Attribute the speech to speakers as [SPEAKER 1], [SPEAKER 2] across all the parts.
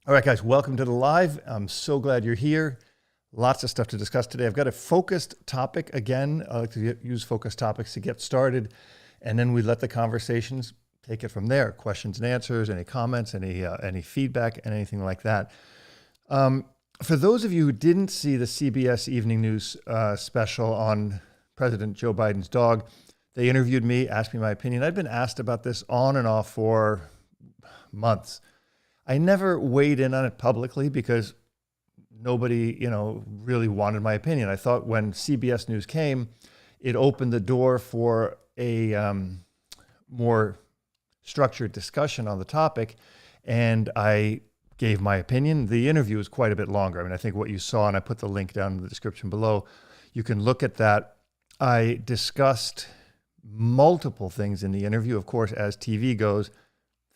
[SPEAKER 1] All right, guys, welcome to the live. I'm so glad you're here. Lots of stuff to discuss today. I've got a focused topic again. I like to use focused topics to get started, and then we let the conversations take it from there. Questions and answers, any comments, any feedback, and anything like that. For those of you who didn't see the CBS Evening News special on President Joe Biden's dog, they interviewed me, asked me my opinion. I'd been asked about this on and off for months. I never weighed in on it publicly because nobody, really wanted my opinion. I thought when CBS News came, it opened the door for a more structured discussion on the topic, and I gave my opinion. The interview was quite a bit longer. I mean, I think what you saw, and I put the link down in the description below, you can look at that. I discussed multiple things in the interview. Of course, as TV goes,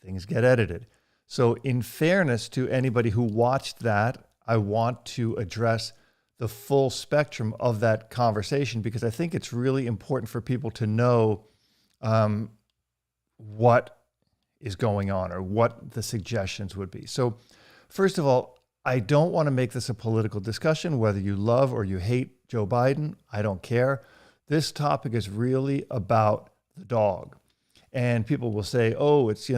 [SPEAKER 1] things get edited. So in fairness to anybody who watched that, I want to address the full spectrum of that conversation because I think it's really important for people to know what is going on or what the suggestions would be. So first of all, I don't want to make this a political discussion, whether you love or you hate Joe Biden. I don't care. This topic is really about the dog. And people will say, "Oh, it's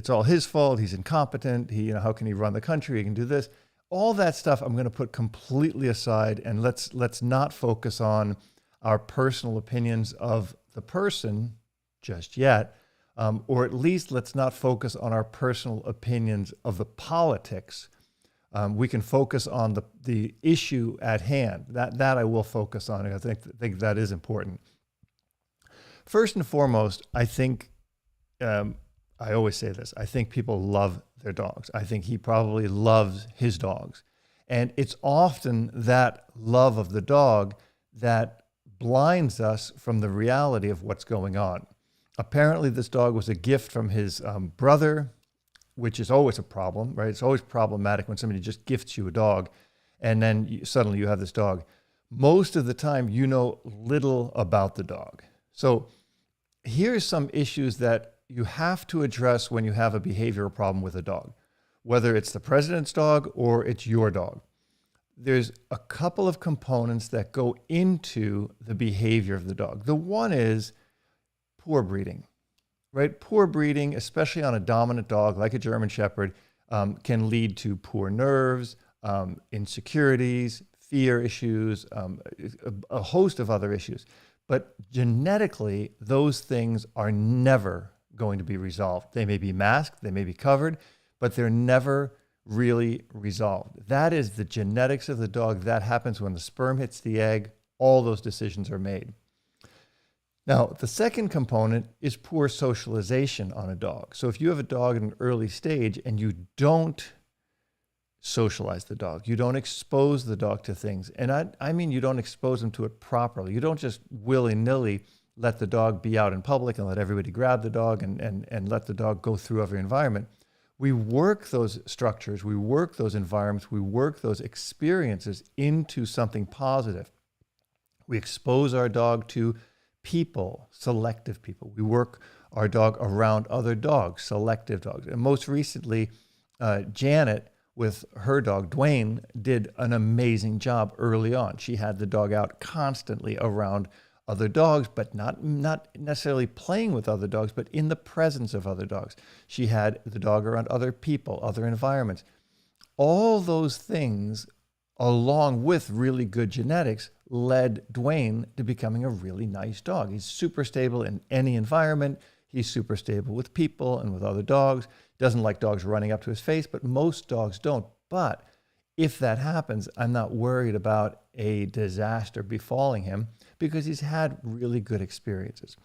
[SPEAKER 1] all his fault. He's incompetent. How can he run the country? He can do this." All that stuff I'm going to put completely aside, and let's not focus on our personal opinions of the person just yet, or at least let's not focus on our personal opinions of the politics. We can focus on the issue at hand. That I will focus on. And I think that is important. First and foremost, I think, I always say this, I think people love their dogs. I think he probably loves his dogs. And it's often that love of the dog that blinds us from the reality of what's going on. Apparently, this dog was a gift from his brother, which is always a problem, right? It's always problematic when somebody just gifts you a dog, and then suddenly you have this dog. Most of the time, you know little about the dog. So here's some issues that you have to address when you have a behavioral problem with a dog, whether it's the president's dog or it's your dog. There's a couple of components that go into the behavior of the dog. The one is poor breeding, right? Poor breeding, especially on a dominant dog like a German Shepherd, can lead to poor nerves, insecurities, fear issues, a host of other issues. But genetically, those things are never going to be resolved. They may be masked, they may be covered, but they're never really resolved. That is the genetics of the dog. That happens when the sperm hits the egg. All those decisions are made. Now, the second component is poor socialization on a dog. So if you have a dog at an early stage and you don't socialize the dog, you don't expose the dog to things, and I mean you don't expose them to it properly. You don't just willy-nilly let the dog be out in public and let everybody grab the dog and let the dog go through every environment. We work those structures, we work those environments, we work those experiences into something positive. We expose our dog to people, selective people. We work our dog around other dogs, selective dogs. And most recently, Janet, with her dog, Dwayne, did an amazing job early on. She had the dog out constantly around other dogs, but not necessarily playing with other dogs, but in the presence of other dogs. She had the dog around other people, other environments. All those things, along with really good genetics, led Dwayne to becoming a really nice dog. He's super stable in any environment. He's super stable with people and with other dogs. Doesn't like dogs running up to his face, but most dogs don't. But if that happens, I'm not worried about a disaster befalling him because he's had really good experiences.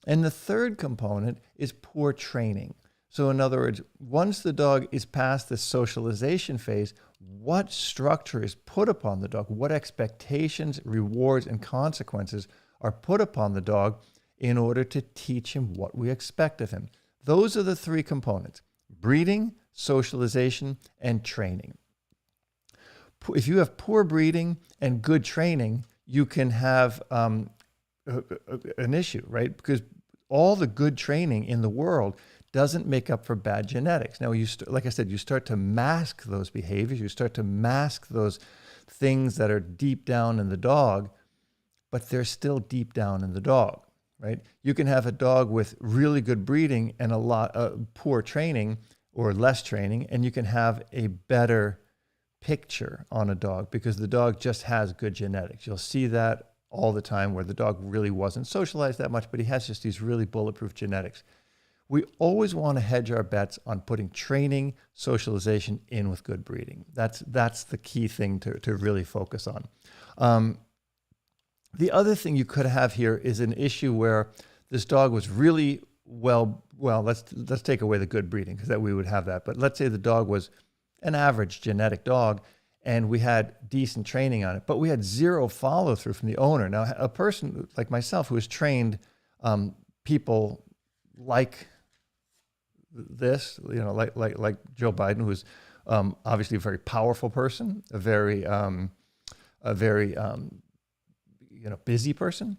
[SPEAKER 1] And the third component is poor training. So in other words, once the dog is past the socialization phase, what structure is put upon the dog? What expectations, rewards, and consequences are put upon the dog in order to teach him what we expect of him? Those are the three components: breeding, socialization, and training. If you have poor breeding and good training, you can have an issue, right? Because all the good training in the world doesn't make up for bad genetics. Now, like I said, you start to mask those behaviors. You start to mask those things that are deep down in the dog, but they're still deep down in the dog, right? You can have a dog with really good breeding and a lot of poor training or less training, and you can have a better picture on a dog because the dog just has good genetics. You'll see that all the time where the dog really wasn't socialized that much, but he has just these really bulletproof genetics. We always want to hedge our bets on putting training, socialization in with good breeding. That's the key thing to really focus on. The other thing you could have here is an issue where this dog was really well, let's take away the good breeding because that we would have that. But let's say the dog was an average genetic dog and we had decent training on it, but we had zero follow through from the owner. Now, a person like myself who has trained people like this, like Joe Biden, who's obviously a very powerful person, a very busy person.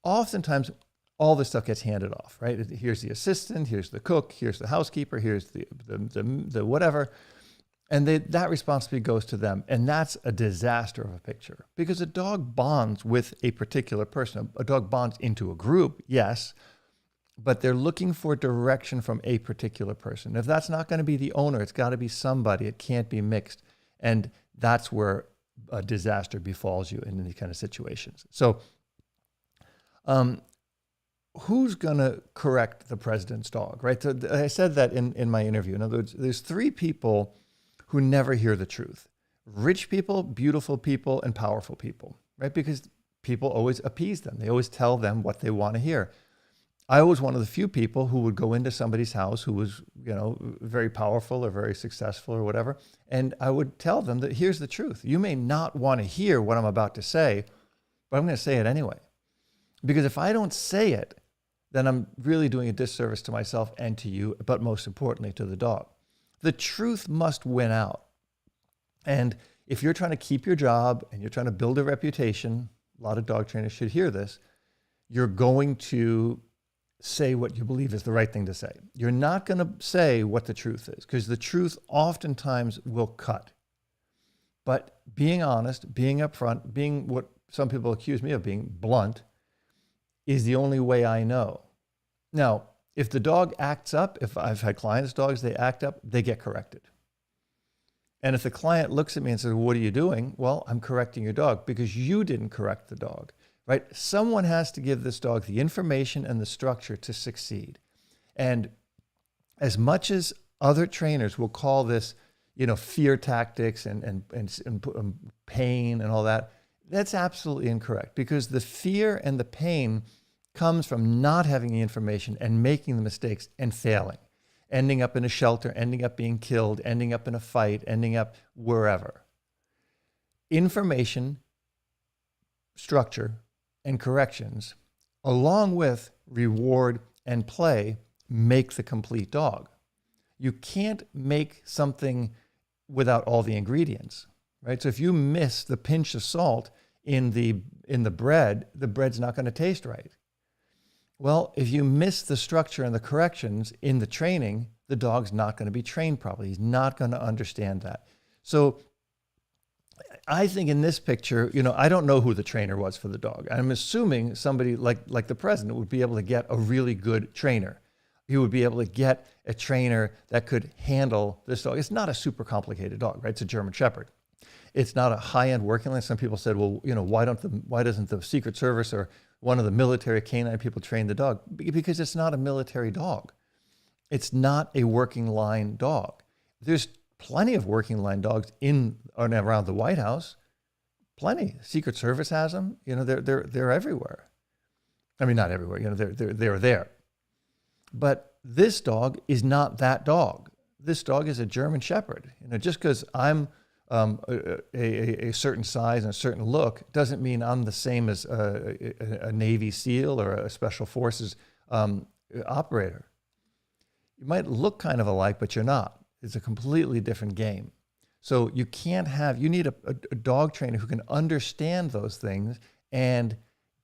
[SPEAKER 1] Oftentimes, all this stuff gets handed off, right? Here's the assistant, here's the cook, here's the housekeeper, here's the whatever. And that responsibility goes to them. And that's a disaster of a picture because a dog bonds with a particular person. A dog bonds into a group, yes, but they're looking for direction from a particular person. If that's not going to be the owner, it's got to be somebody. It can't be mixed. And that's where a disaster befalls you in these kind of situations. So who's going to correct the president's dog, right? So I said that in my interview. In other words, there's three people who never hear the truth: rich people, beautiful people, and powerful people, right? Because people always appease them. They always tell them what they want to hear. I was one of the few people who would go into somebody's house who was, very powerful or very successful or whatever, and I would tell them that here's the truth. You may not want to hear what I'm about to say, but I'm going to say it anyway. Because if I don't say it, then I'm really doing a disservice to myself and to you, but most importantly to the dog. The truth must win out. And if you're trying to keep your job and you're trying to build a reputation, a lot of dog trainers should hear this, you're going to say what you believe is the right thing to say. You're not going to say what the truth is because the truth oftentimes will cut. But being honest, being upfront, being what some people accuse me of being, blunt, is the only way I know. Now, if the dog acts up, if I've had clients' dogs, they act up, they get corrected. And if the client looks at me and says, what are you doing? Well, I'm correcting your dog because you didn't correct the dog, right? Someone has to give this dog the information and the structure to succeed. And as much as other trainers will call this, fear tactics and pain and all that, that's absolutely incorrect because the fear and the pain comes from not having the information and making the mistakes and failing, ending up in a shelter, ending up being killed, ending up in a fight, ending up wherever. Information, structure, and corrections, along with reward and play, make the complete dog. You can't make something without all the ingredients, right? So if you miss the pinch of salt in the bread, the bread's not going to taste right. Well, if you miss the structure and the corrections in the training, the dog's not going to be trained properly. He's not going to understand that. So I think in this picture, I don't know who the trainer was for the dog. I'm assuming somebody like the president would be able to get a really good trainer. He would be able to get a trainer that could handle this dog. It's not a super complicated dog, right? It's a German Shepherd. It's not a high-end working line. Some people said, well, why doesn't the Secret Service or one of the military canine people train the dog? Because it's not a military dog. It's not a working line dog. There's plenty of working line dogs in and around the White House. Plenty. Secret Service has them. They're everywhere. I mean, not everywhere. They're there. But this dog is not that dog. This dog is a German Shepherd. Just because I'm a certain size and a certain look doesn't mean I'm the same as a Navy SEAL or a Special Forces operator. You might look kind of alike, but you're not. It's a completely different game. So you need a dog trainer who can understand those things and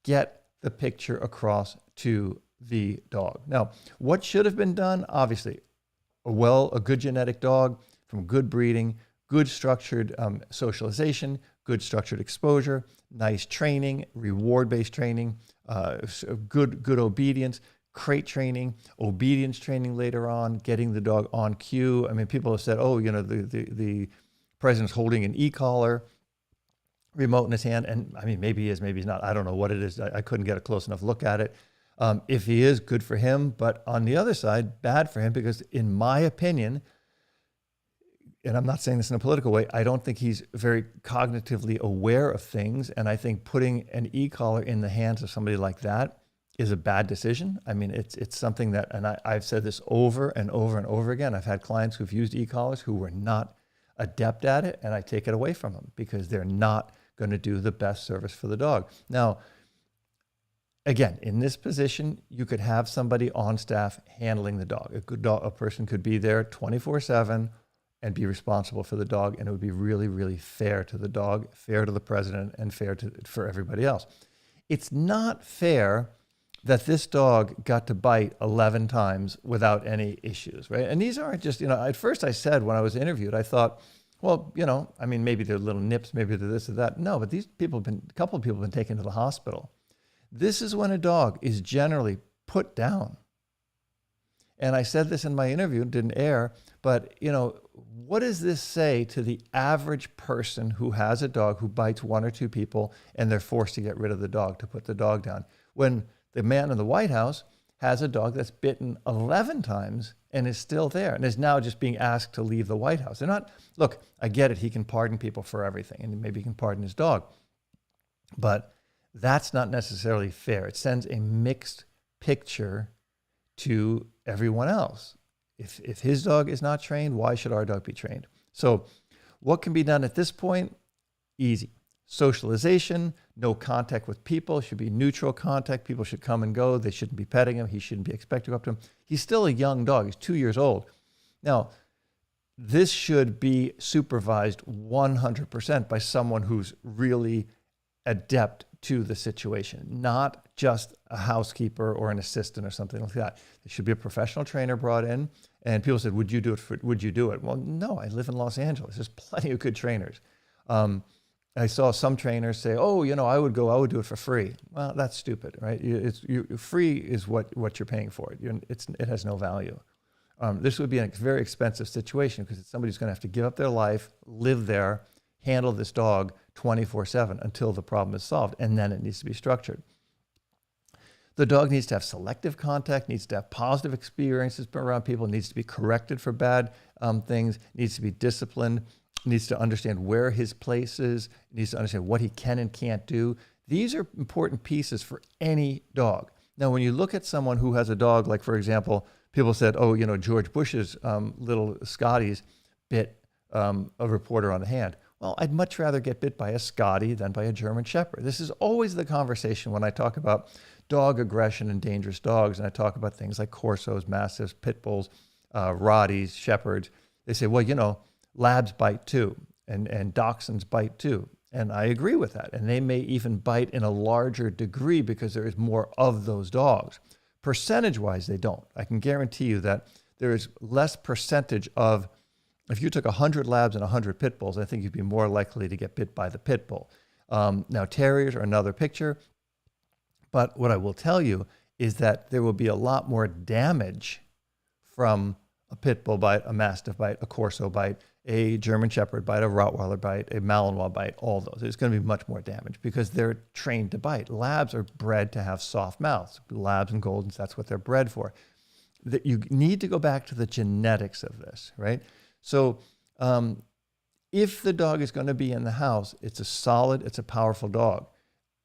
[SPEAKER 1] get the picture across to the dog. Now, what should have been done? Obviously, a good genetic dog from good breeding, good structured socialization, good structured exposure, nice training, reward-based training, good obedience, crate training, obedience training later on, getting the dog on cue. I mean, people have said, oh, the president's holding an e-collar remote in his hand. And I mean, maybe he is, maybe he's not. I don't know what it is. I couldn't get a close enough look at it. If he is, good for him. But on the other side, bad for him, because in my opinion, and I'm not saying this in a political way, I don't think he's very cognitively aware of things. And I think putting an e-collar in the hands of somebody like that is a bad decision. I mean, it's something that, and I've said this over and over and over again. I've had clients who've used e-collars who were not adept at it, and I take it away from them because they're not going to do the best service for the dog. Now, again, in this position, you could have somebody on staff handling the dog. A person could be there 24/7 and be responsible for the dog, and it would be really, really fair to the dog, fair to the president, and fair for everybody else. It's not fair that this dog got to bite 11 times without any issues, right? And these aren't just, at first I said when I was interviewed, I thought, well, I mean, maybe they're little nips, maybe they're this or that. No, but a couple of people have been taken to the hospital. This is when a dog is generally put down. And I said this in my interview, it didn't air, but what does this say to the average person who has a dog who bites one or two people and they're forced to get rid of the dog, to put the dog down? When the man in the White House has a dog that's bitten 11 times and is still there and is now just being asked to leave the White House. They're not, look, I get it. He can pardon people for everything, and maybe he can pardon his dog. But that's not necessarily fair. It sends a mixed picture to everyone else. If his dog is not trained, why should our dog be trained? So what can be done at this point? Easy. Socialization, no contact with people, should be neutral contact. People should come and go. They shouldn't be petting him. He shouldn't be expected to go up to him. He's still a young dog. He's 2 years old. Now, this should be supervised 100% by someone who's really adept to the situation, not just a housekeeper or an assistant or something like that. There should be a professional trainer brought in. And people said, would you do it? Well, no, I live in Los Angeles. There's plenty of good trainers. I saw some trainers say, oh, I would do it for free. Well, that's stupid, right? Free is what you're paying for. It has no value. This would be a very expensive situation because it's somebody who's going to have to give up their life, live there, handle this dog 24/7 until the problem is solved, and then it needs to be structured. The dog needs to have selective contact, needs to have positive experiences around people, needs to be corrected for bad things, needs to be disciplined, needs to understand where his place is, needs to understand what he can and can't do. These are important pieces for any dog. Now, when you look at someone who has a dog, like, for example, people said, oh, George Bush's little Scotties bit a reporter on the hand. Well, I'd much rather get bit by a Scottie than by a German Shepherd. This is always the conversation when I talk about dog aggression and dangerous dogs, and I talk about things like Corsos, Mastiffs, Pit Bulls, Rotties, Shepherds. They say, well, Labs bite too, and Dachshunds bite too. And I agree with that. And they may even bite in a larger degree because there is more of those dogs. Percentage-wise, they don't. I can guarantee you that there is less percentage of, if you took 100 Labs and 100 Pit Bulls, I think you'd be more likely to get bit by the Pit Bull. Now, Terriers are another picture. But what I will tell you is that there will be a lot more damage from a Pit Bull bite, a Mastiff bite, a Corso bite, a German Shepherd bite, a Rottweiler bite, a Malinois bite, all those. There's going to be much more damage because they're trained to bite. Labs are bred to have soft mouths. Labs and Goldens, that's what they're bred for. That you need to go back to the genetics of this, right? So if the dog is going to be in the house, it's a powerful dog.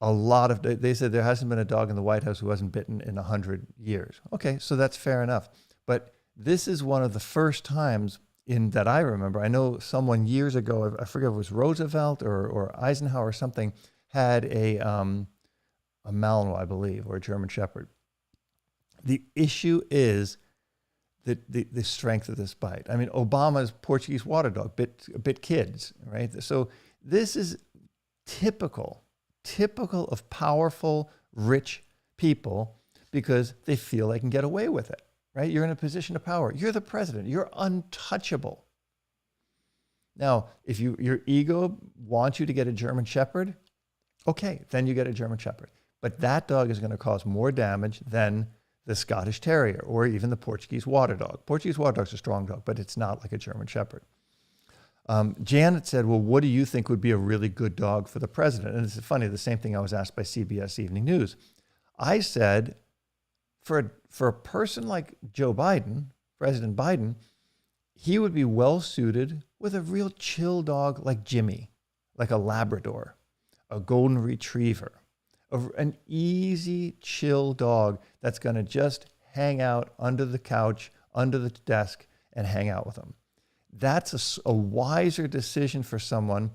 [SPEAKER 1] They said there hasn't been a dog in the White House who hasn't bitten in 100 years. Okay, so that's fair enough. But this is one of the first times that I remember. I know someone years ago, I forget if it was Roosevelt or Eisenhower or something, had a Malinois, I believe, or a German Shepherd. The issue is the strength of this bite. I mean, Obama's Portuguese water dog bit kids, right? So this is typical of powerful, rich people because they feel they can get away with it, right? You're in a position of power. You're the president. You're untouchable. Now, if your ego wants you to get a German Shepherd, okay, then you get a German Shepherd. But that dog is going to cause more damage than the Scottish Terrier or even the Portuguese Water Dog. Portuguese Water Dog's a strong dog, but it's not like a German Shepherd. Janet said, well, what do you think would be a really good dog for the president? And it's funny, the same thing I was asked by CBS Evening News. I said, for a person like Joe Biden, President Biden, he would be well suited with a real chill dog like Jimmy, like a Labrador, a Golden Retriever, an easy, chill dog that's going to just hang out under the couch, under the desk, and hang out with him. That's a wiser decision for someone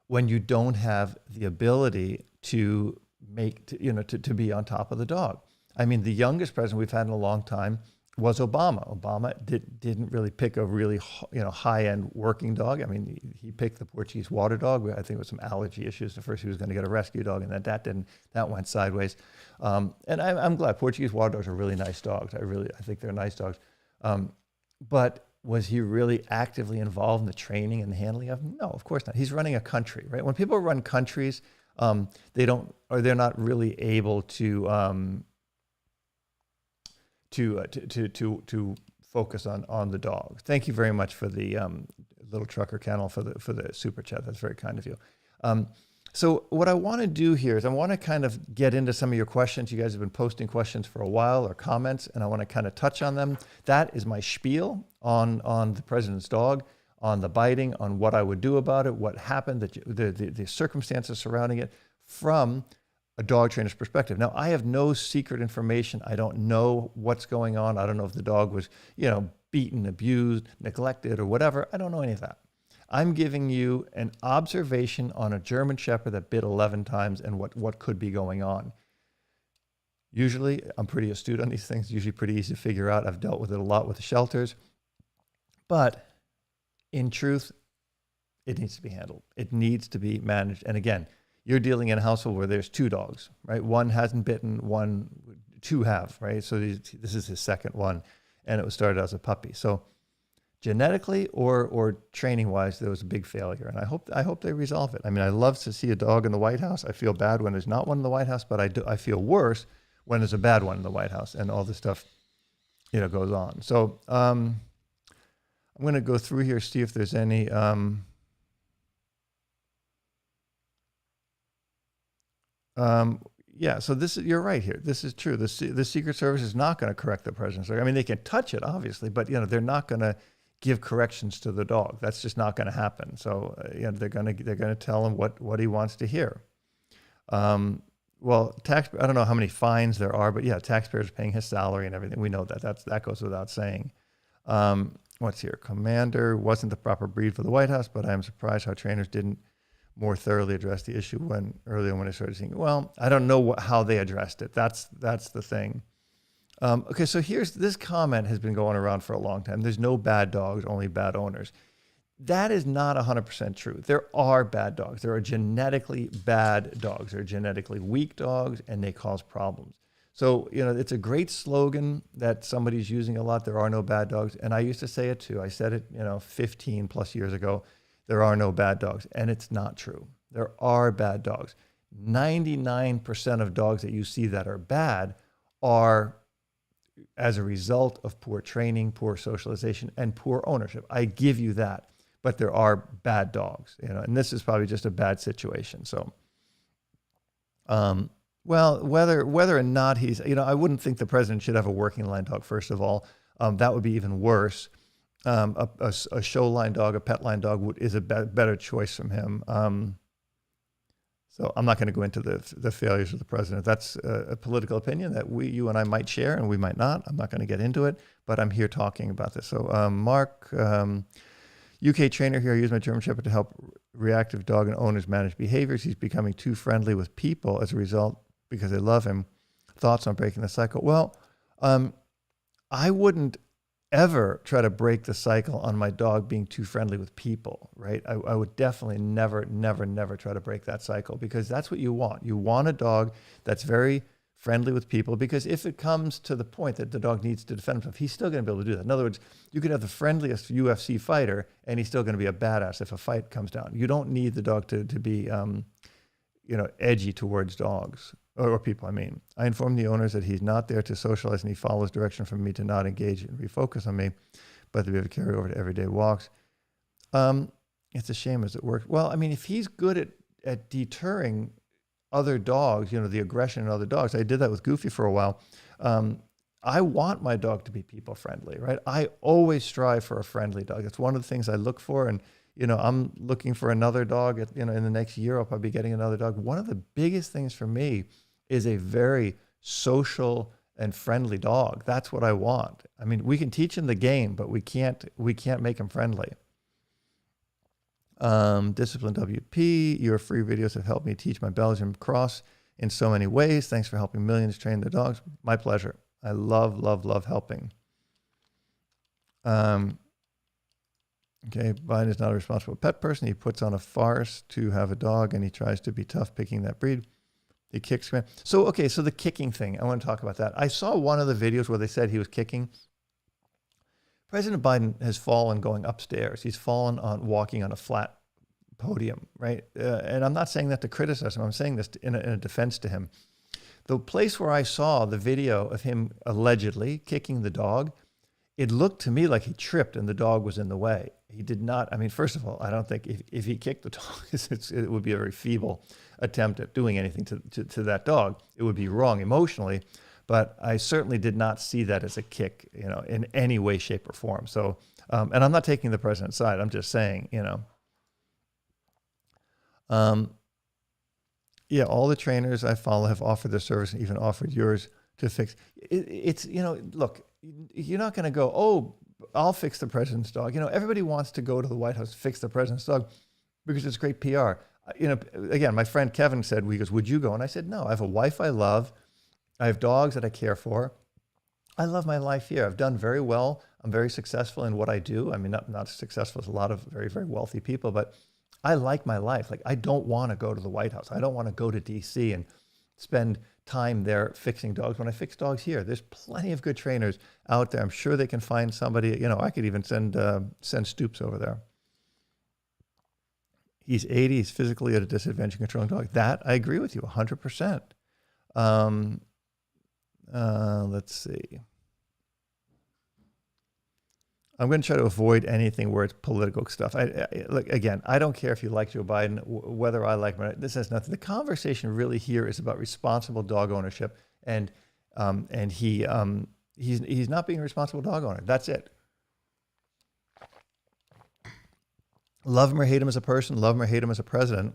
[SPEAKER 1] when you don't have the ability to to be on top of the dog. I mean, the youngest president we've had in a long time was Obama. Obama didn't really pick a really high-end working dog. I mean, he picked the Portuguese Water Dog. I think with some allergy issues. At first, he was going to get a rescue dog, and that went sideways. And I'm glad. Portuguese Water Dogs are really nice dogs. I think they're nice dogs. But was he really actively involved in the training and the handling of them? No, of course not. He's running a country, right? When people run countries, they're not really able to focus on the dog. Thank you very much for the Little Trucker Kennel for the super chat. That's very kind of you. So what I want to do here is I want to kind of get into some of your questions. You guys have been posting questions for a while or comments, and I want to kind of touch on them. That is my spiel on the president's dog, on the biting, on what I would do about it, what happened, the circumstances surrounding it from a dog trainer's perspective. Now, I have no secret information. I don't know what's going on. I don't know if the dog was, beaten, abused, neglected, or whatever. I don't know any of that. I'm giving you an observation on a German Shepherd that bit 11 times and what could be going on. Usually, I'm pretty astute on these things, usually pretty easy to figure out. I've dealt with it a lot with the shelters. But in truth, it needs to be handled. It needs to be managed. And again, you're dealing in a household where there's two dogs, right? One hasn't bitten, two have, right? So this is his second one, and it was started as a puppy. So genetically or training-wise, there was a big failure, and I hope they resolve it. I mean, I love to see a dog in the White House. I feel bad when there's not one in the White House, but I feel worse when there's a bad one in the White House, and all this stuff, goes on. So I'm going to go through here, see if there's any. So you're right here. This is true. The Secret Service is not going to correct the president's dog. I mean, they can touch it, obviously, but they're not going to give corrections to the dog. That's just not going to happen. So they're going to tell him what he wants to hear. I don't know how many fines there are, but yeah, taxpayers are paying his salary and everything. We know that goes without saying. What's here? Commander wasn't the proper breed for the White House, but I am surprised how trainers didn't more thoroughly address the issue earlier when I started seeing it. Well, I don't know how they addressed it. That's the thing. Okay, so this comment has been going around for a long time. There's no bad dogs, only bad owners. That is not 100% true. There are bad dogs. There are genetically bad dogs. There are genetically weak dogs, and they cause problems. So, it's a great slogan that somebody's using a lot. There are no bad dogs. And I used to say it too. I said it, 15 plus years ago. There are no bad dogs. And it's not true. There are bad dogs. 99% of dogs that you see that are bad are as a result of poor training, poor socialization, and poor ownership. I give you that. But there are bad dogs, and this is probably just a bad situation. So, whether or not he's, I wouldn't think the president should have a working line dog, first of all. That would be even worse. A show line dog, a pet line dog is a better choice from him. So I'm not going to go into the failures of the president. That's a political opinion that you and I might share, and we might not. I'm not going to get into it, but I'm here talking about this. So Mark, UK trainer here, I use my German Shepherd to help reactive dog and owners manage behaviors. He's becoming too friendly with people as a result because they love him. Thoughts on breaking the cycle? Well, I wouldn't ever try to break the cycle on my dog being too friendly with people, right? I would definitely never try to break that cycle, because that's what you want. You want a dog that's very friendly with people, because if it comes to the point that the dog needs to defend himself, he's still going to be able to do that. In other words, you could have the friendliest UFC fighter and he's still going to be a badass if a fight comes down. You don't need the dog to be, edgy towards dogs or people. I mean, I informed the owners that he's not there to socialize and he follows direction from me to not engage and refocus on me, but to be able to carry over to everyday walks. It's a shame as it works. Well, I mean, if he's good at deterring other dogs, the aggression in other dogs. I did that with Goofy for a while. I want my dog to be people friendly, right? I always strive for a friendly dog. It's one of the things I look for. And, I'm looking for another dog in the next year. I'll probably be getting another dog. One of the biggest things for me is a very social and friendly dog. That's what I want. I mean, we can teach him the game, but we can't make him friendly. Discipline WP, your free videos have helped me teach my Belgian cross in so many ways. Thanks for helping millions train their dogs. My pleasure. I love, love, love helping. Okay, Biden is not a responsible pet person. He puts on a farce to have a dog and he tries to be tough picking that breed. He kicks. So the kicking thing, I want to talk about that. I saw one of the videos where they said he was kicking. President Biden has fallen going upstairs. He's fallen on walking on a flat podium, right? And I'm not saying that to criticize him. I'm saying this in a defense to him. The place where I saw the video of him allegedly kicking the dog, it looked to me like he tripped and the dog was in the way. He did not. I mean, first of all, I don't think if he kicked the dog, it would be a very feeble attempt at doing anything to that dog. It would be wrong emotionally. But I certainly did not see that as a kick, in any way, shape, or form. So, and I'm not taking the president's side. I'm just saying, all the trainers I follow have offered their service and even offered yours to fix. It's, look, you're not going to go, oh, I'll fix the president's dog. Everybody wants to go to the White House to fix the president's dog because it's great PR. Again, my friend Kevin said, he goes, would you go? And I said, no, I have a wife I love. I have dogs that I care for. I love my life here. I've done very well. I'm very successful in what I do. I mean, not as successful as a lot of very, very wealthy people, but I like my life. Like, I don't want to go to the White House. I don't want to go to DC and spend time there fixing dogs when I fix dogs here. There's plenty of good trainers out there. I'm sure they can find somebody. I could even send Stoops over there. He's 80. He's physically at a disadvantage controlling dog. That I agree with you 100%. Let's see. I'm going to try to avoid anything where it's political stuff. I don't care if you like Joe Biden, whether I like him. This has nothing. The conversation really here is about responsible dog ownership, and he's not being a responsible dog owner. That's it. Love him or hate him as a person, love him or hate him as a president.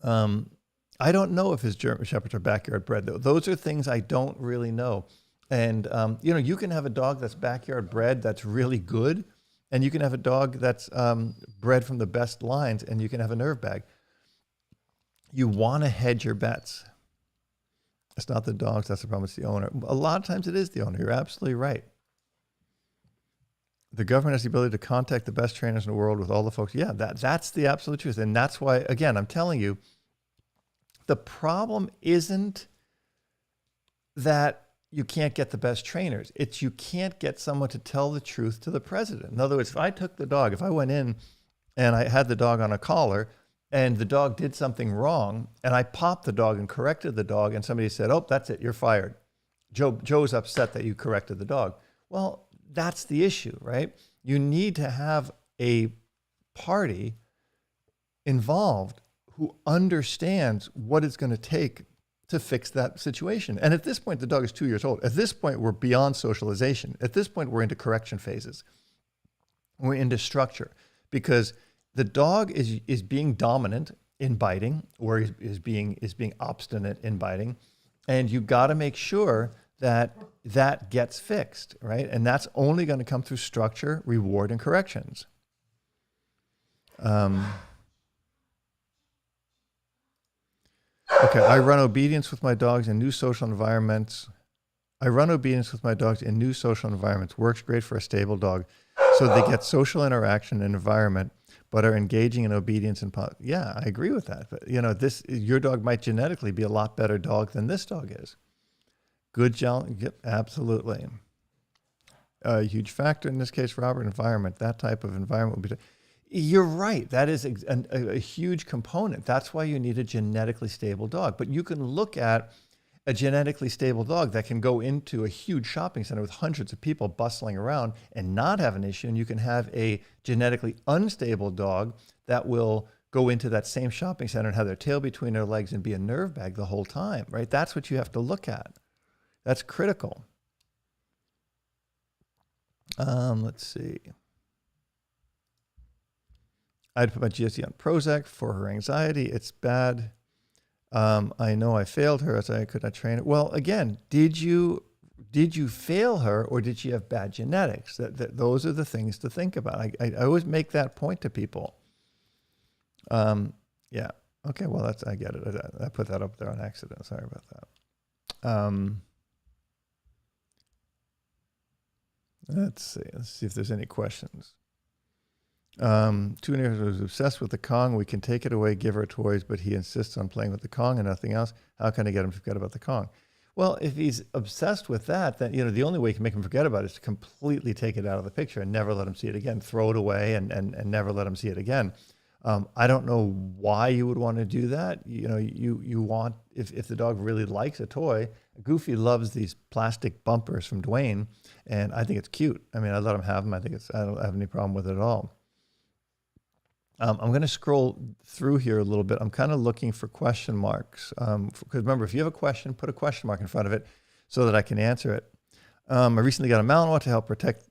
[SPEAKER 1] I don't know if his German Shepherds are backyard bred, though. Those are things I don't really know. And, you can have a dog that's backyard bred that's really good, and you can have a dog that's bred from the best lines, and you can have a nerve bag. You want to hedge your bets. It's not the dogs, that's the problem, it's the owner. A lot of times it is the owner. You're absolutely right. The government has the ability to contact the best trainers in the world with all the folks. Yeah, that's the absolute truth. And that's why, again, I'm telling you, the problem isn't that you can't get the best trainers. It's you can't get someone to tell the truth to the president. In other words, if I went in and I had the dog on a collar and the dog did something wrong and I popped the dog and corrected the dog and somebody said, oh, that's it, you're fired. Joe's upset that you corrected the dog. Well, that's the issue, right? You need to have a party involved who understands what it's going to take to fix that situation. And at this point, the dog is 2 years old. At this point, we're beyond socialization. At this point, we're into correction phases. We're into structure because the dog is being dominant in biting or is being obstinate in biting. And you got to make sure that gets fixed, right? And that's only going to come through structure, reward, and corrections. Okay, I run obedience with my dogs in new social environments. Works great for a stable dog. So they get social interaction and environment, but are engaging in obedience and yeah, I agree with that. But your dog might genetically be a lot better dog than this dog is. Good job. Yep, absolutely. A huge factor in this case, Robert, environment. That type of environment would be. You're right. That is a huge component. That's why you need a genetically stable dog. But you can look at a genetically stable dog that can go into a huge shopping center with hundreds of people bustling around and not have an issue. And you can have a genetically unstable dog that will go into that same shopping center and have their tail between their legs and be a nerve bag the whole time, right? That's what you have to look at. That's critical. Let's see. I'd put my GSD on Prozac for her anxiety. It's bad. I know I failed her as I could not train it. Well, again, did you fail her or did she have bad genetics? Those are the things to think about. I always make that point to people. Yeah. Okay. Well, I get it. I put that up there on accident. Sorry about that. Let's see if there's any questions. 2 years was obsessed with the Kong. We can take it away, give her toys, but he insists on playing with the Kong and nothing else. How can I get him to forget about the Kong? Well, if he's obsessed with that, then the only way you can make him forget about it is to completely take it out of the picture and never let him see it again. Throw it away and never let him see it again. I don't know why you would want to do that. You want, if the dog really likes a toy. Goofy loves these plastic bumpers from Dwayne, and I think it's cute. I mean, I let him have them. I don't have any problem with it at all. I'm going to scroll through here a little bit. I'm kind of looking for question marks. Because remember, if you have a question, put a question mark in front of it so that I can answer it. I recently got a Malinois to help protect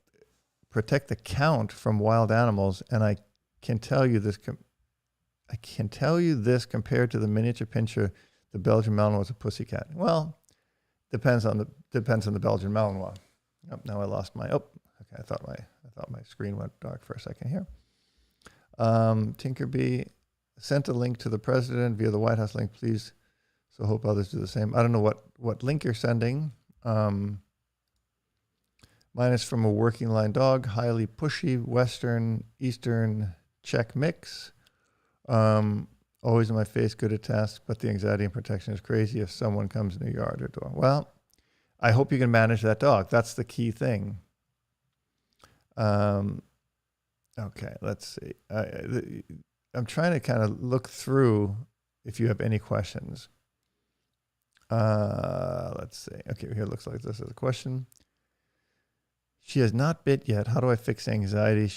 [SPEAKER 1] the count from wild animals, and I can tell you this compared to the miniature pinscher, the Belgian Malinois is a pussycat. Well, depends on the Belgian Malinois. Oh, now I lost my. Oh, okay. I thought my screen went dark for a second here. Tinkerbee sent a link to the president via the White House link, please. So hope others do the same. I don't know what link you're sending. Mine is from a working line dog, highly pushy, Western, Eastern Czech mix. Always in my face, good at tasks, but the anxiety and protection is crazy if someone comes in the yard or door. Well, I hope you can manage that dog. That's the key thing. Okay, let's see. I'm trying to kind of look through if you have any questions. Let's see. Okay, here it looks like this is a question. She has not bit yet. How do I fix anxiety?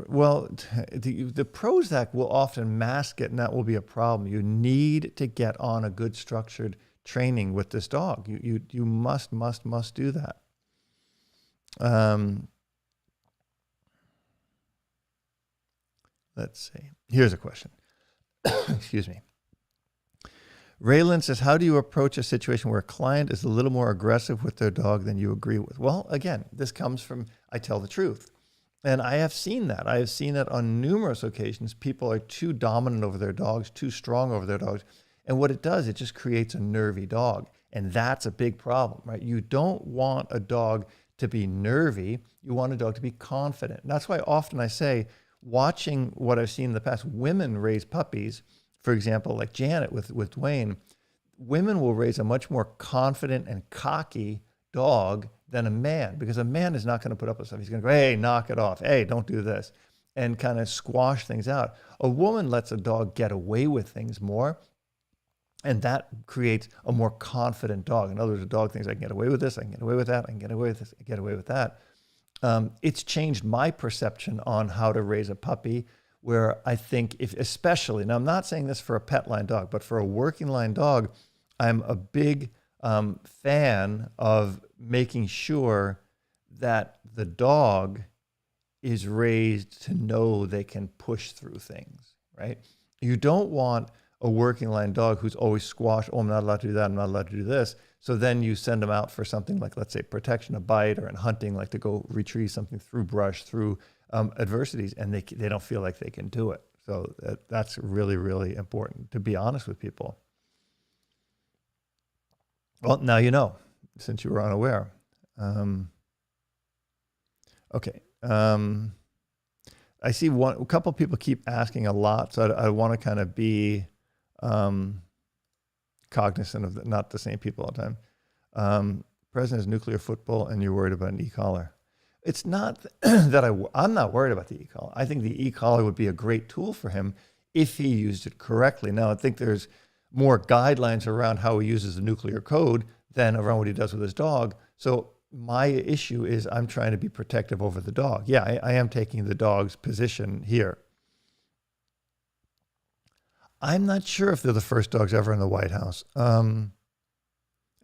[SPEAKER 1] Well, the Prozac will often mask it, and that will be a problem. You need to get on a good structured training with this dog. You must do that. Let's see. Here's a question. Excuse me. Raylan says, how do you approach a situation where a client is a little more aggressive with their dog than you agree with? Well, again, this comes from I tell the truth. And I have seen that. I have seen that on numerous occasions. People are too dominant over their dogs, too strong over their dogs. And what it does, it just creates a nervy dog. And that's a big problem, right? You don't want a dog to be nervy. You want a dog to be confident. And that's why often I say, watching what I've seen in the past, women raise puppies, for example, like Janet with Dwayne, women will raise a much more confident and cocky dog than a man, because a man is not going to put up with stuff. He's going to go, hey, knock it off. Hey, don't do this, and kind of squash things out. A woman lets a dog get away with things more, and that creates a more confident dog. In other words, a dog thinks, I can get away with this, I can get away with that, I can get away with this, I can get away with that. It's changed my perception on how to raise a puppy, where I think especially, now I'm not saying this for a pet line dog, but for a working line dog, I'm a big fan of making sure that the dog is raised to know they can push through things, right? You don't want a working line dog who's always squashed, oh, I'm not allowed to do that, I'm not allowed to do this. So then you send them out for something like, let's say, protection, a bite, or in hunting, like to go retrieve something through brush, through adversities, and they don't feel like they can do it. So that's really, really important, to be honest with people. Well, now you know, since you were unaware. Okay. I see a couple people keep asking a lot, so I want to kind of be cognizant of not the same people all the time. President is nuclear football, and you're worried about an e-collar. It's not that I'm not worried about the e-collar. I think the e-collar would be a great tool for him if he used it correctly. Now, I think there's more guidelines around how he uses the nuclear code than around what he does with his dog. So my issue is I'm trying to be protective over the dog. Yeah, I am taking the dog's position here. I'm not sure if they're the first dogs ever in the White House.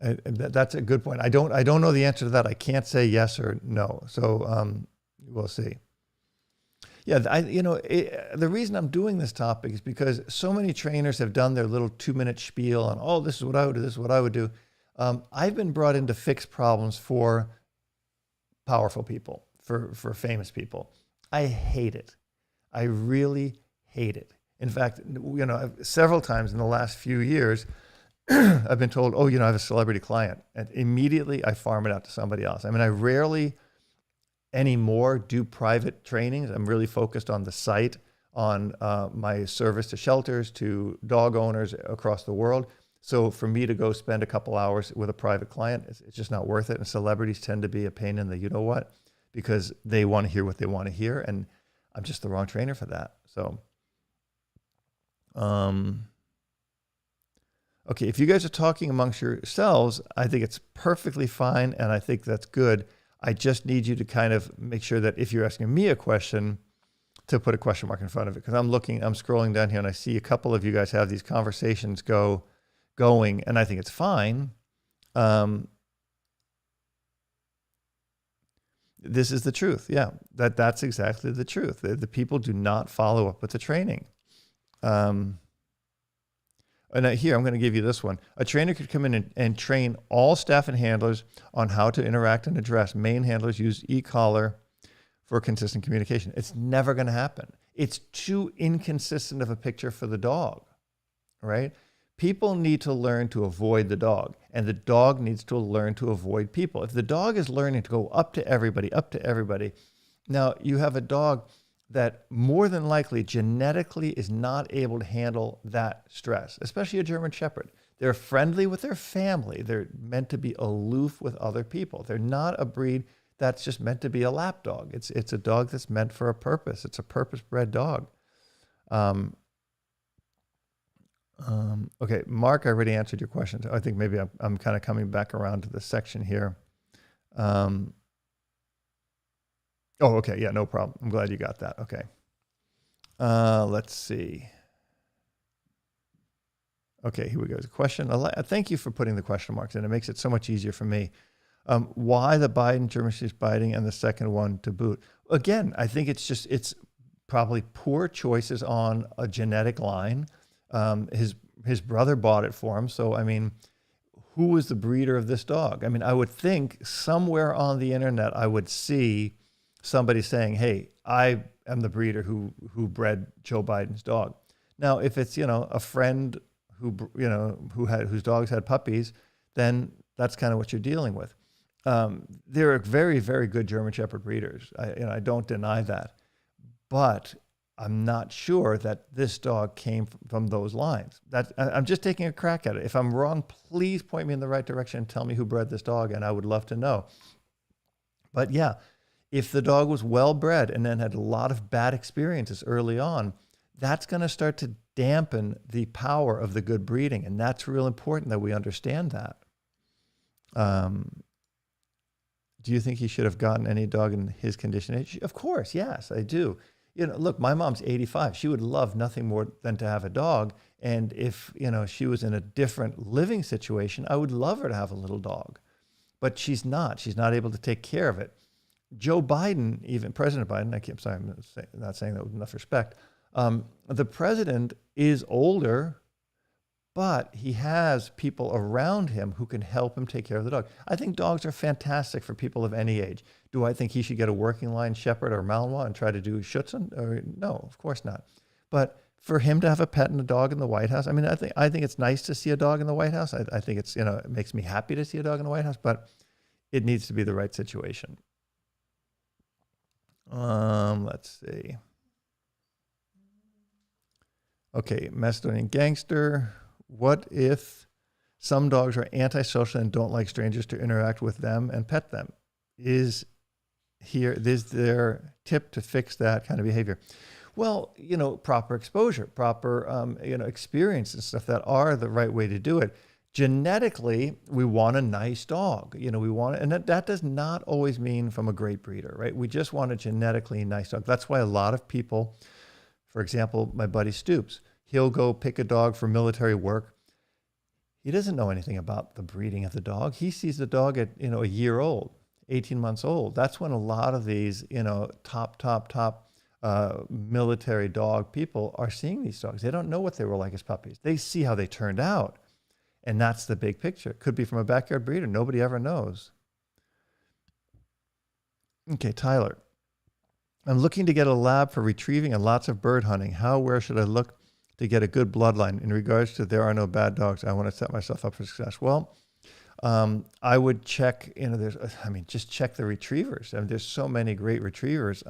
[SPEAKER 1] That's a good point. I don't know the answer to that. I can't say yes or no. So we'll see. Yeah, the reason I'm doing this topic is because so many trainers have done their little 2-minute spiel on, oh, this is what I would do, this is what I would do. I've been brought in to fix problems for powerful people, for famous people. I hate it. I really hate it. In fact, several times in the last few years, I've been told, oh, I have a celebrity client. And immediately I farm it out to somebody else. I mean, I rarely anymore do private trainings. I'm really focused on the site, on my service to shelters, to dog owners across the world. So for me to go spend a couple hours with a private client, it's just not worth it. And celebrities tend to be a pain in the you-know-what, because they want to hear what they want to hear. And I'm just the wrong trainer for that. So, okay, if you guys are talking amongst yourselves, I think it's perfectly fine, and I think that's good. I just need you to kind of make sure that if you're asking me a question, to put a question mark in front of it, because I'm scrolling down here, and I see a couple of you guys have these conversations going, and I think it's fine. This is the truth. Yeah, that's exactly the truth. The people do not follow up with the training. And here, I'm going to give you this one. A trainer could come in and train all staff and handlers on how to interact and address. Main handlers use e-collar for consistent communication. It's never going to happen. It's too inconsistent of a picture for the dog, right? People need to learn to avoid the dog, and the dog needs to learn to avoid people. If the dog is learning to go up to everybody, now you have a dog that more than likely genetically is not able to handle that stress, especially a German Shepherd. They're friendly with their family. They're meant to be aloof with other people. They're not a breed that's just meant to be a lap dog. It's a dog that's meant for a purpose. It's a purpose-bred dog. Okay, Mark, I already answered your question. I think maybe I'm kind of coming back around to this section here. Oh, okay. Yeah, no problem. I'm glad you got that. Okay. Let's see. Okay, here we go. There's a question. Thank you for putting the question marks in. It makes it so much easier for me. Why the Biden German Shepherd biting and the second one to boot? Again, I think it's probably poor choices on a genetic line. His brother bought it for him. So, I mean, who was the breeder of this dog? I mean, I would think somewhere on the internet, I would see somebody saying, hey, I am the breeder who bred Joe Biden's dog. Now, if it's, a friend whose dogs had puppies, then that's kind of what you're dealing with. There are very, very good German Shepherd breeders. I don't deny that, but I'm not sure that this dog came from those lines. I'm just taking a crack at it. If I'm wrong, please point me in the right direction and tell me who bred this dog, and I would love to know. But yeah, if the dog was well bred and then had a lot of bad experiences early on, that's going to start to dampen the power of the good breeding. And that's real important that we understand that. Do you think he should have gotten any dog in his condition? Of course, yes, I do. Look, my mom's 85. She would love nothing more than to have a dog. And if, she was in a different living situation, I would love her to have a little dog. But she's not. She's not able to take care of it. Joe Biden, even President Biden, I'm not saying that with enough respect. The president is older, but he has people around him who can help him take care of the dog. I think dogs are fantastic for people of any age. Do I think he should get a working line Shepherd or Malinois and try to do Schutzen? No, of course not. But for him to have a pet and a dog in the White House, I mean, I think it's nice to see a dog in the White House. I think it's, it makes me happy to see a dog in the White House, but it needs to be the right situation. Let's see. Okay, Macedonian Gangster. What if some dogs are antisocial and don't like strangers to interact with them and pet them? Is their tip to fix that kind of behavior? Well, proper exposure, proper, experience and stuff that are the right way to do it. Genetically, we want a nice dog. We want, and that does not always mean from a great breeder, right? We just want a genetically nice dog. That's why a lot of people, for example, my buddy Stoops, he'll go pick a dog for military work. He doesn't know anything about the breeding of the dog. He sees the dog at, a year old, 18 months old. That's when a lot of these, top military dog people are seeing these dogs. They don't know what they were like as puppies. They see how they turned out. And that's the big picture. It could be from a backyard breeder. Nobody ever knows. Okay, Tyler. I'm looking to get a lab for retrieving and lots of bird hunting. Where should I look to get a good bloodline in regards to there are no bad dogs? I want to set myself up for success. Well, I would check, just check the retrievers. There's so many great retrievers.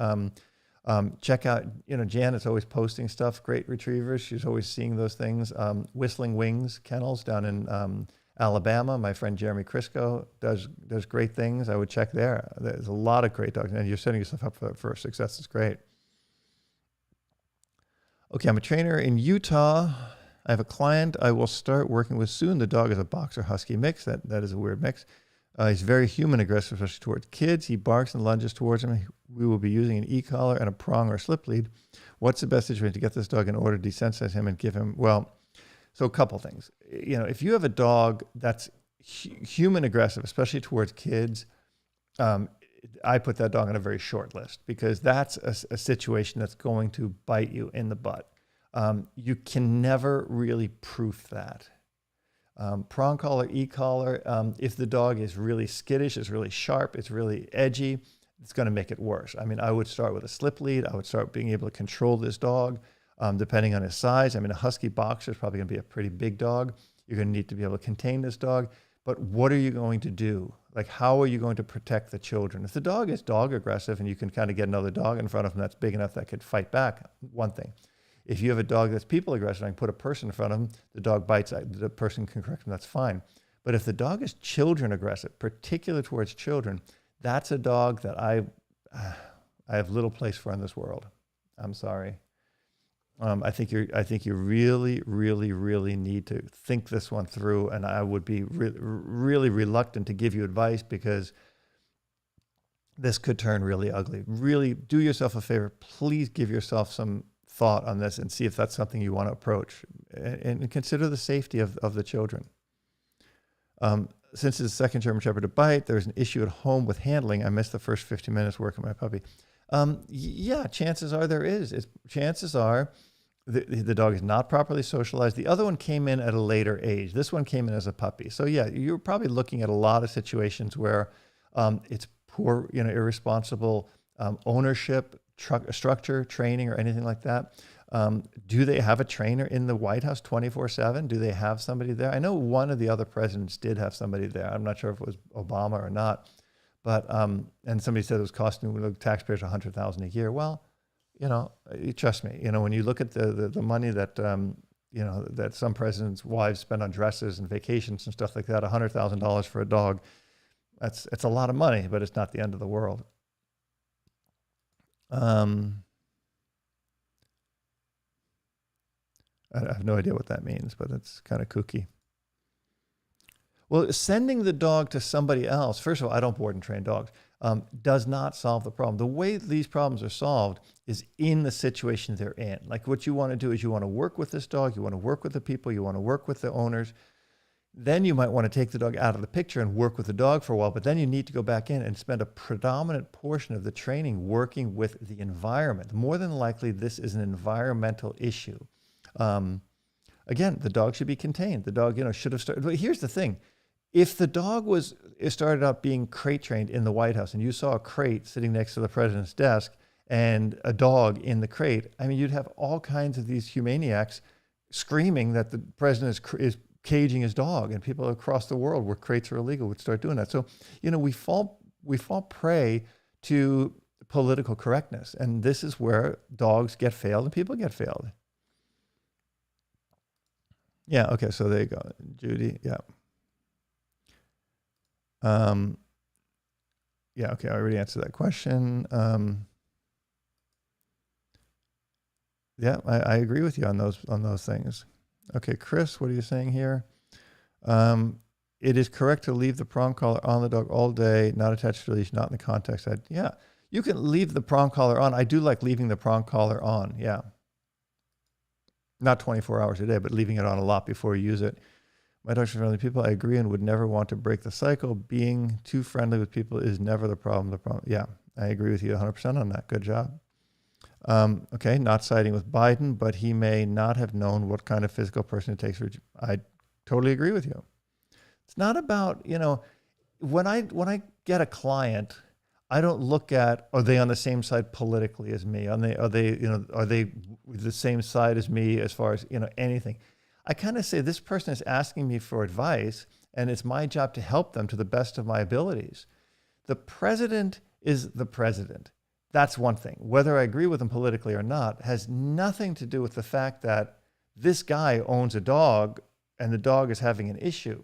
[SPEAKER 1] Check out, Janet's always posting stuff, great retrievers. She's always seeing those things. Whistling Wings Kennels down in Alabama. My friend Jeremy Crisco does great things. I would check there. There's a lot of great dogs, and you're setting yourself up for success. It's great. Okay, I'm a trainer in Utah. I have a client I will start working with soon. The dog is a boxer husky mix. That is a weird mix. He's very human aggressive, especially towards kids. He barks and lunges towards him. We will be using an e-collar and a prong or slip lead. What's the best situation to get this dog in order to desensitize him and give him, so a couple things. If you have a dog that's human aggressive, especially towards kids, I put that dog on a very short list because that's a situation that's going to bite you in the butt. You can never really proof that. Prong collar, e-collar, if the dog is really skittish, is really sharp, it's really edgy, it's going to make it worse. I would start with a slip lead. I would start being able to control this dog depending on his size. A husky boxer is probably going to be a pretty big dog. You're going to need to be able to contain this dog. But what are you going to do? How are you going to protect the children? If the dog is dog aggressive and you can kind of get another dog in front of him that's big enough that could fight back, one thing. If you have a dog that's people aggressive, I can put a person in front of him, the dog bites, the person can correct him, that's fine. But if the dog is children aggressive, particularly towards children, that's a dog that I have little place for in this world. I'm sorry. I think you really, really, really need to think this one through, and I would be really reluctant to give you advice because this could turn really ugly. Really do yourself a favor. Please give yourself some thought on this and see if that's something you want to approach, and consider the safety of the children. Since it's a second German Shepherd to bite, there's an issue at home with handling. I missed the first 15 minutes working my puppy. Yeah, chances are there is. Chances are the dog is not properly socialized. The other one came in at a later age. This one came in as a puppy. So yeah, you're probably looking at a lot of situations where it's poor, irresponsible ownership, structure, training, or anything like that. Do they have a trainer in the White House 24/7? Do they have somebody there? I know one of the other presidents did have somebody there. I'm not sure if it was Obama or not, but and somebody said it was costing the taxpayers $100,000 a year. Well, trust me. When you look at the money that that some presidents' wives spend on dresses and vacations and stuff like that, $100,000 for a dog, it's a lot of money, but it's not the end of the world. I have no idea what that means, but it's kind of kooky. Well, sending the dog to somebody else, first of all, I don't board and train dogs, does not solve the problem. The way these problems are solved is in the situation they're in. Like what you want to do is you want to work with this dog, you want to work with the people, you want to work with the owners. Then you might want to take the dog out of the picture and work with the dog for a while, but then you need to go back in and spend a predominant portion of the training working with the environment. More than likely, this is an environmental issue. Again, the dog should be contained. The dog, should have started. But here's the thing. If the dog started out being crate trained in the White House and you saw a crate sitting next to the president's desk and a dog in the crate, you'd have all kinds of these humaniacs screaming that the president is caging his dog, and people across the world where crates are illegal would start doing that. So, we fall prey to political correctness, and this is where dogs get failed and people get failed. Yeah. Okay. So there you go, Judy. Yeah. Yeah. Okay. I already answered that question. Yeah, I agree with you on those things. Okay, Chris, what are you saying here? It is correct to leave the prong collar on the dog all day, not attached to the leash, not in the context. Yeah, you can leave the prong collar on. I do like leaving the prong collar on. Yeah, not 24 hours a day, but leaving it on a lot before you use it. My dog's friendly people. I agree and would never want to break the cycle. Being too friendly with people is never the problem. Yeah, I agree with you 100% on that. Good job. Okay, not siding with Biden, but he may not have known what kind of physical person it takes. I totally agree with you. It's not about, when I get a client, I don't look at, are they on the same side politically as me? Are they the same side as me as far as, anything? I kind of say this person is asking me for advice, and it's my job to help them to the best of my abilities. The president is the president. That's one thing. Whether I agree with him politically or not has nothing to do with the fact that this guy owns a dog and the dog is having an issue.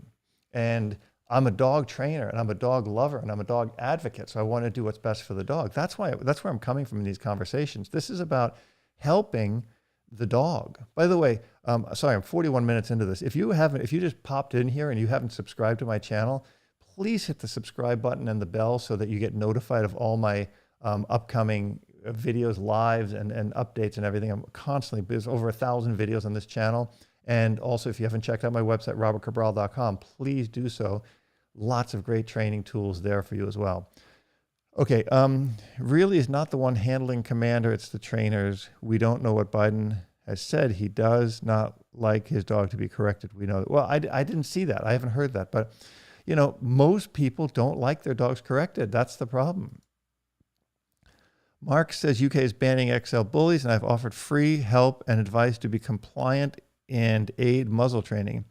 [SPEAKER 1] And I'm a dog trainer and I'm a dog lover and I'm a dog advocate. So I want to do what's best for the dog. That's where I'm coming from in these conversations. This is about helping the dog. By the way, sorry, I'm 41 minutes into this. If you just popped in here and you haven't subscribed to my channel, please hit the subscribe button and the bell so that you get notified of all my upcoming videos, lives, and updates and everything. There's over 1,000 videos on this channel. And also, if you haven't checked out my website, robertcabral.com, please do so. Lots of great training tools there for you as well. Okay, really is not the one handling commander, it's the trainers. We don't know what Biden has said. He does not like his dog to be corrected. We know. Well, I didn't see that. I haven't heard that. But, most people don't like their dogs corrected. That's the problem. Mark says UK is banning XL bullies, and I've offered free help and advice to be compliant and aid muzzle training.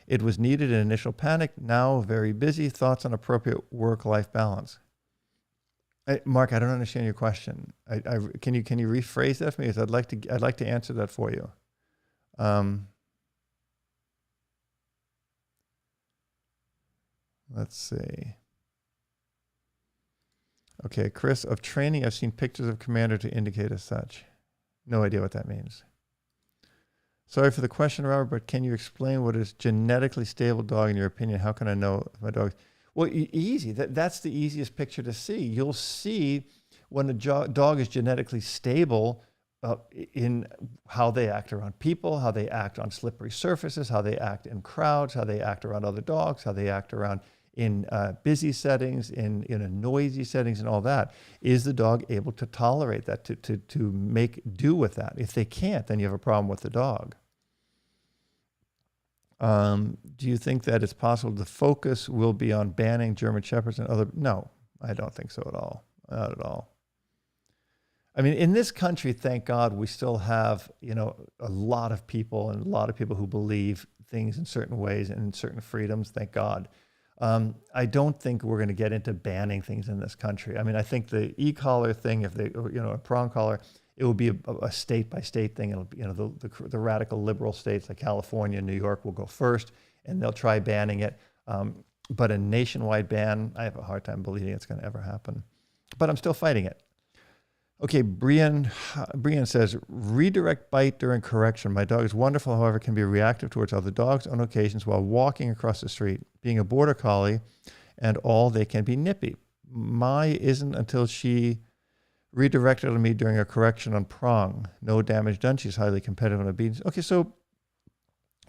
[SPEAKER 1] It was needed in initial panic. Now very busy. Thoughts on appropriate work-life balance? Mark, I don't understand your question. Can you rephrase that for me? Because I'd like to answer that for you. Let's see. Okay, Chris, of training, I've seen pictures of commander to indicate as such. No idea what that means. Sorry for the question, Robert, but can you explain what is genetically stable dog in your opinion? How can I know if my dog? Well, easy. That's the easiest picture to see. You'll see when a dog is genetically stable in how they act around people, how they act on slippery surfaces, how they act in crowds, how they act around other dogs, how they act around in busy settings, in noisy settings and all that. Is the dog able to tolerate that, to make do with that? If they can't, then you have a problem with the dog. Do you think that it's possible the focus will be on banning German Shepherds and other? No, I don't think so at all. Not at all. I mean, in this country, thank God, we still have, a lot of people who believe things in certain ways and in certain freedoms, thank God. I don't think we're going to get into banning things in this country. I mean, I think the e-collar thing, if they, a prong collar, it will be a state by state thing. It'll be, the radical liberal states like California, New York will go first, and they'll try banning it. But a nationwide ban, I have a hard time believing it's going to ever happen. But I'm still fighting it. Okay, Brian says, redirect bite during correction. My dog is wonderful, however, can be reactive towards other dogs on occasions while walking across the street. Being a border collie and all, they can be nippy. My isn't until she redirected on me during a correction on prong. No damage done. She's highly competitive on obedience. Okay, so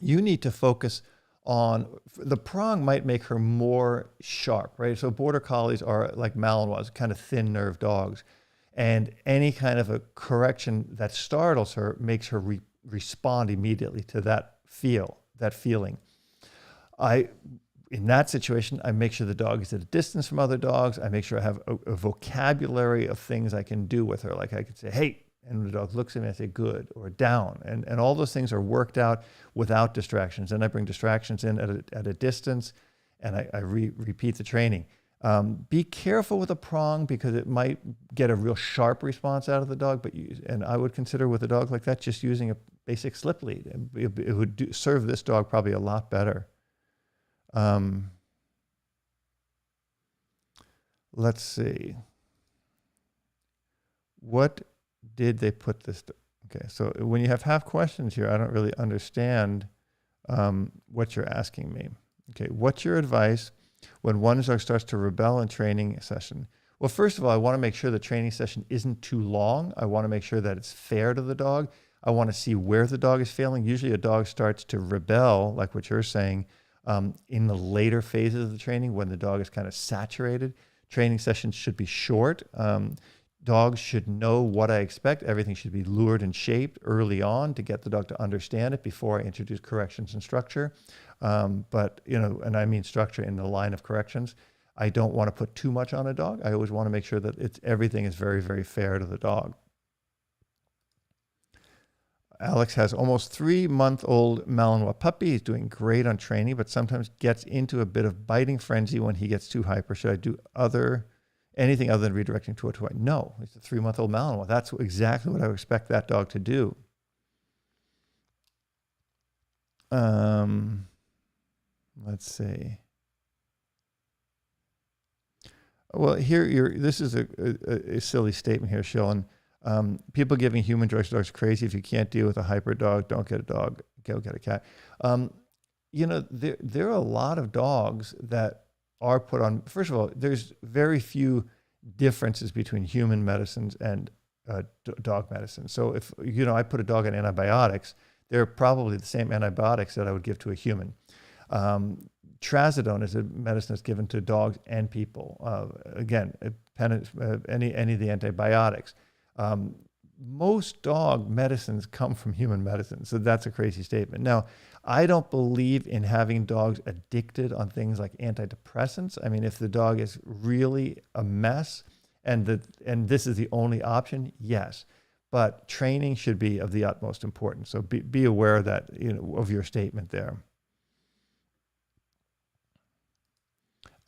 [SPEAKER 1] you need to focus on, the prong might make her more sharp, right? So border collies are like Malinois, kind of thin-nerved dogs. And any kind of a correction that startles her makes her respond immediately to that feeling. In that situation, I make sure the dog is at a distance from other dogs. I make sure I have a vocabulary of things I can do with her. Like I could say, hey, and the dog looks at me, I say, good, or down. And all those things are worked out without distractions. And I bring distractions in at a distance, and I repeat the training. Be careful with a prong because it might get a real sharp response out of the dog. And I would consider with a dog like that just using a basic slip lead. It would serve this dog probably a lot better. Let's see. What did they put this? Okay, so when you have half questions here, I don't really understand what you're asking me. Okay, what's your advice when one dog starts to rebel in training session? Well, first of all, I want to make sure the training session isn't too long. I want to make sure that it's fair to the dog. I want to see where the dog is failing. Usually a dog starts to rebel, like what you're saying, in the later phases of the training when the dog is kind of saturated. Training sessions should be short. Dogs should know what I expect. Everything should be lured and shaped early on to get the dog to understand it before I introduce corrections and structure. But, and I mean structure in the line of corrections. I don't want to put too much on a dog. I always want to make sure that everything is very, very fair to the dog. Alex has almost 3-month-old Malinois puppy. He's doing great on training, but sometimes gets into a bit of biting frenzy when he gets too hyper. Should I do anything other than redirecting to a toy? No, it's a 3-month-old Malinois. That's exactly what I would expect that dog to do. Let's see. Well, this is a silly statement here, Shillen. People giving human drugs to dogs crazy. If you can't deal with a hyper dog, don't get a dog. Go get a cat. There are a lot of dogs that are put on. First of all, there's very few differences between human medicines and dog medicine. So if I put a dog on antibiotics, they're probably the same antibiotics that I would give to a human. Trazodone is a medicine that's given to dogs and people. Again, any of the antibiotics. Most dog medicines come from human medicine, so that's a crazy statement. Now, I don't believe in having dogs addicted on things like antidepressants. I mean, if the dog is really a mess and this is the only option, yes. But training should be of the utmost importance. So be aware of that, of your statement there.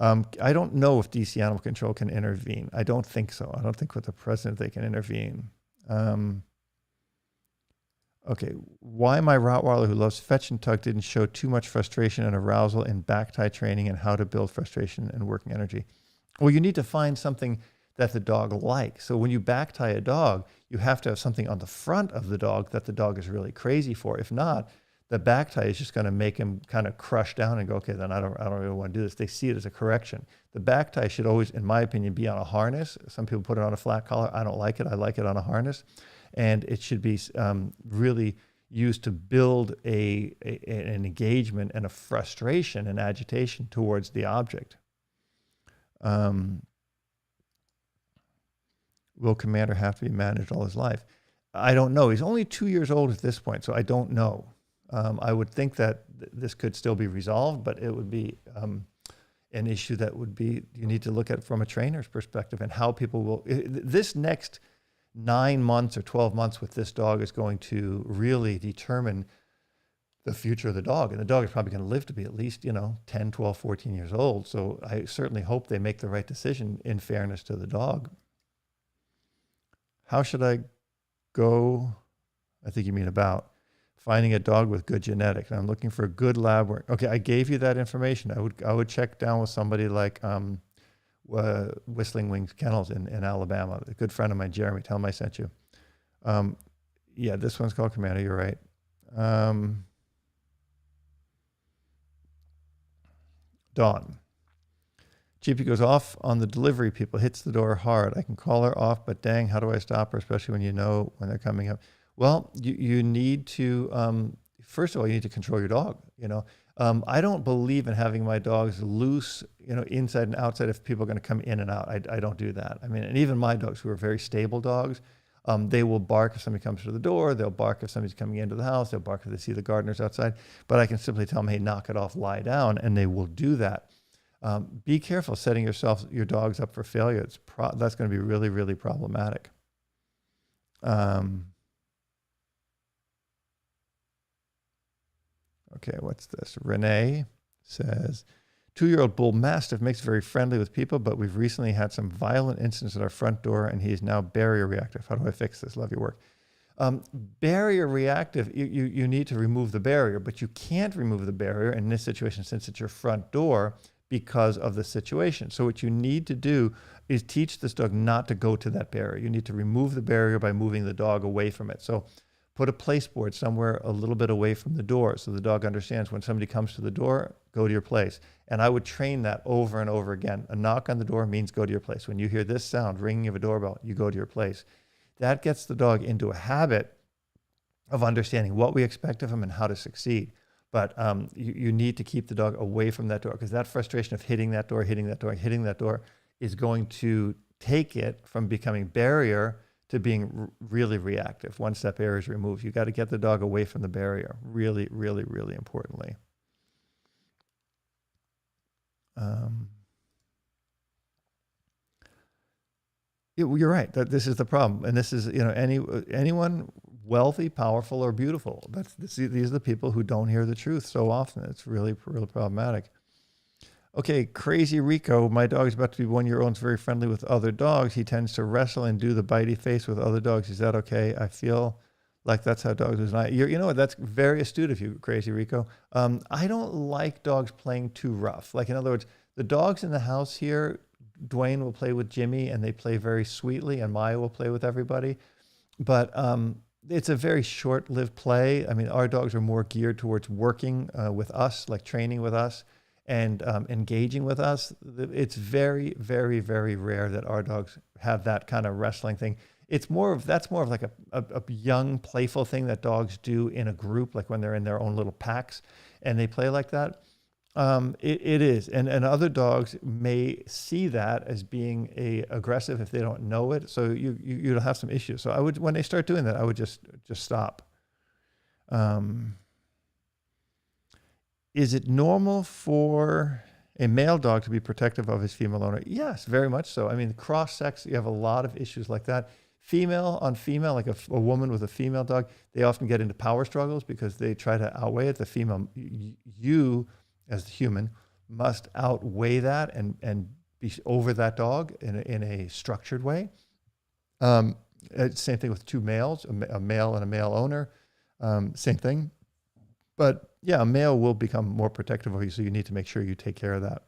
[SPEAKER 1] I don't know if DC Animal Control can intervene. I don't think so. I don't think with the president they can intervene. Okay, why my Rottweiler who loves fetch and tug didn't show too much frustration and arousal in back tie training and how to build frustration and working energy. Well, you need to find something that the dog likes. So when you back tie a dog, you have to have something on the front of the dog that the dog is really crazy for. If not, the back tie is just going to make him kind of crush down and go, okay, then I don't really want to do this. They see it as a correction. The back tie should always, in my opinion, be on a harness. Some people put it on a flat collar. I don't like it. I like it on a harness. And it should be really used to build an engagement and a frustration and agitation towards the object. Will Commander have to be managed all his life? I don't know. He's only 2 years old at this point, so I don't know. I would think that this could still be resolved, but it would be an issue that would be, you need to look at it from a trainer's perspective and how people will, this next 9 months or 12 months with this dog is going to really determine the future of the dog. And the dog is probably going to live to be at least, 10, 12, 14 years old. So I certainly hope they make the right decision in fairness to the dog. How should I go? I think you mean about finding a dog with good genetics. I'm looking for a good lab work. Okay, I gave you that information. I would check down with somebody like Whistling Wings Kennels in Alabama. A good friend of mine, Jeremy. Tell him I sent you. Yeah, this one's called Commander. You're right. Dawn. GP goes off on the delivery people, hits the door hard. I can call her off, but dang, how do I stop her, especially when you know when they're coming up? Well, you need to, first of all, you need to control your dog. I don't believe in having my dogs loose, inside and outside if people are going to come in and out. I don't do that. I mean, and even my dogs who are very stable dogs, they will bark if somebody comes to the door. They'll bark if somebody's coming into the house. They'll bark if they see the gardeners outside. But I can simply tell them, hey, knock it off, lie down, and they will do that. Be careful setting your dogs up for failure. That's going to be really, really problematic. Okay, what's this? Renee says, 2-year-old bull mastiff makes very friendly with people, but we've recently had some violent incidents at our front door, and he is now barrier reactive. How do I fix this? Love your work. Barrier reactive, you need to remove the barrier, but you can't remove the barrier in this situation since it's your front door because of the situation. So what you need to do is teach this dog not to go to that barrier. You need to remove the barrier by moving the dog away from it. So put a place board somewhere a little bit away from the door so the dog understands when somebody comes to the door, go to your place. And I would train that over and over again. A knock on the door means go to your place. When you hear this sound, ringing of a doorbell, you go to your place. That gets the dog into a habit of understanding what we expect of him and how to succeed. But you need to keep the dog away from that door, because that frustration of hitting that door is going to take it from becoming barrier to being really reactive. Once that barrier is removed, you got to get the dog away from the barrier. Really, really, really importantly. You're right. That this is the problem, and this is anyone wealthy, powerful, or beautiful. These are the people who don't hear the truth so often. It's really, really problematic. Okay, Crazy Rico. My dog is about to be 1 year old. Is very friendly with other dogs. He tends to wrestle and do the bitey face with other dogs. Is that okay? I feel like that's how dogs is. You know what? That's very astute of you, Crazy Rico. I don't like dogs playing too rough. Like, in other words, the dogs in the house here, Dwayne will play with Jimmy and they play very sweetly, and Maya will play with everybody. But it's a very short-lived play. I mean, our dogs are more geared towards working with us, like training with us and engaging with us. It's very, very, very rare that our dogs have that kind of wrestling thing. That's more of like a young, playful thing that dogs do in a group, like when they're in their own little packs and they play like that. It is, and other dogs may see that as being aggressive if they don't know it. So you'll have some issues. So I would, when they start doing that, I would just stop. Is it normal for a male dog to be protective of his female owner? Yes, very much so. I mean, cross sex, you have a lot of issues like that. Female on female, like a woman with a female dog, they often get into power struggles because they try to outweigh it. The female, you as the human must outweigh that and be over that dog in a structured way. Same thing with two males, a male and a male owner, same thing. But yeah, a male will become more protective of you, so you need to make sure you take care of that.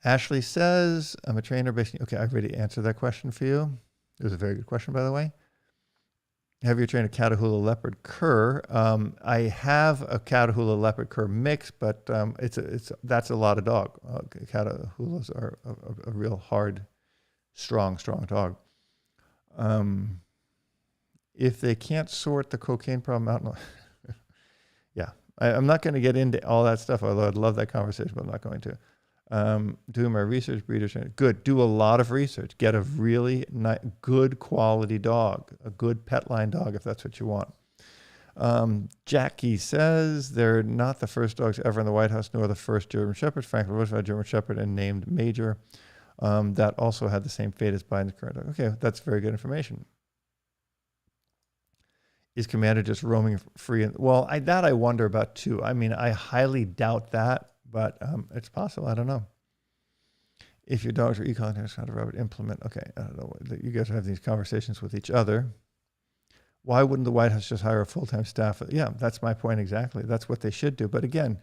[SPEAKER 1] Ashley says, I'm a trainer based. Okay, I've already answered that question for you. It was a very good question, by the way. Have you trained a Catahoula Leopard Cur? I have a Catahoula Leopard Cur mix, but that's a lot of dog. Catahoulas are a real hard, strong dog. If they can't sort the cocaine problem out, yeah, I'm not going to get into all that stuff, although I'd love that conversation, but I'm not going to. Doing my research, breeders, good. Do a lot of research. Get a really good quality dog, a good pet line dog, if that's what you want. Jackie says they're not the first dogs ever in the White House, nor the first German Shepherd. Franklin Roosevelt had German Shepherd and named Major. That also had the same fate as Biden's current dog. Okay, that's very good information. Is Commander just roaming free? Well, I wonder about too. I mean, I highly doubt that. But it's possible. I don't know. If your dogs are ecologist, how to Robert implement? Okay, I don't know. You guys have these conversations with each other. Why wouldn't the White House just hire a full-time staff? Yeah, that's my point exactly. That's what they should do. But again,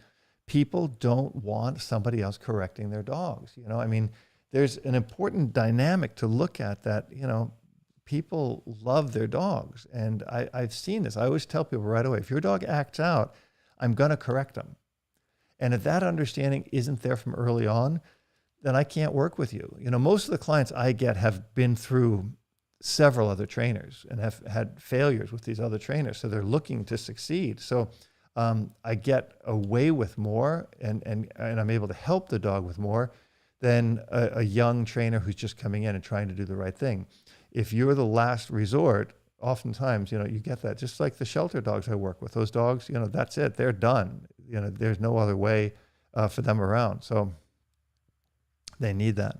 [SPEAKER 1] people don't want somebody else correcting their dogs. You know, I mean, there's an important dynamic to look at that, you know, people love their dogs. And I've seen this. I always tell people right away, if your dog acts out, I'm going to correct them. And if that understanding isn't there from early on, then I can't work with you. You know, most of the clients I get have been through several other trainers and have had failures with these other trainers. So they're looking to succeed. So I get away with more and I'm able to help the dog with more than a young trainer who's just coming in and trying to do the right thing. If you're the last resort, oftentimes, you know, you get that. Just like the shelter dogs I work with, those dogs, you know, that's it. They're done. You know, there's no other way for them around. So they need that.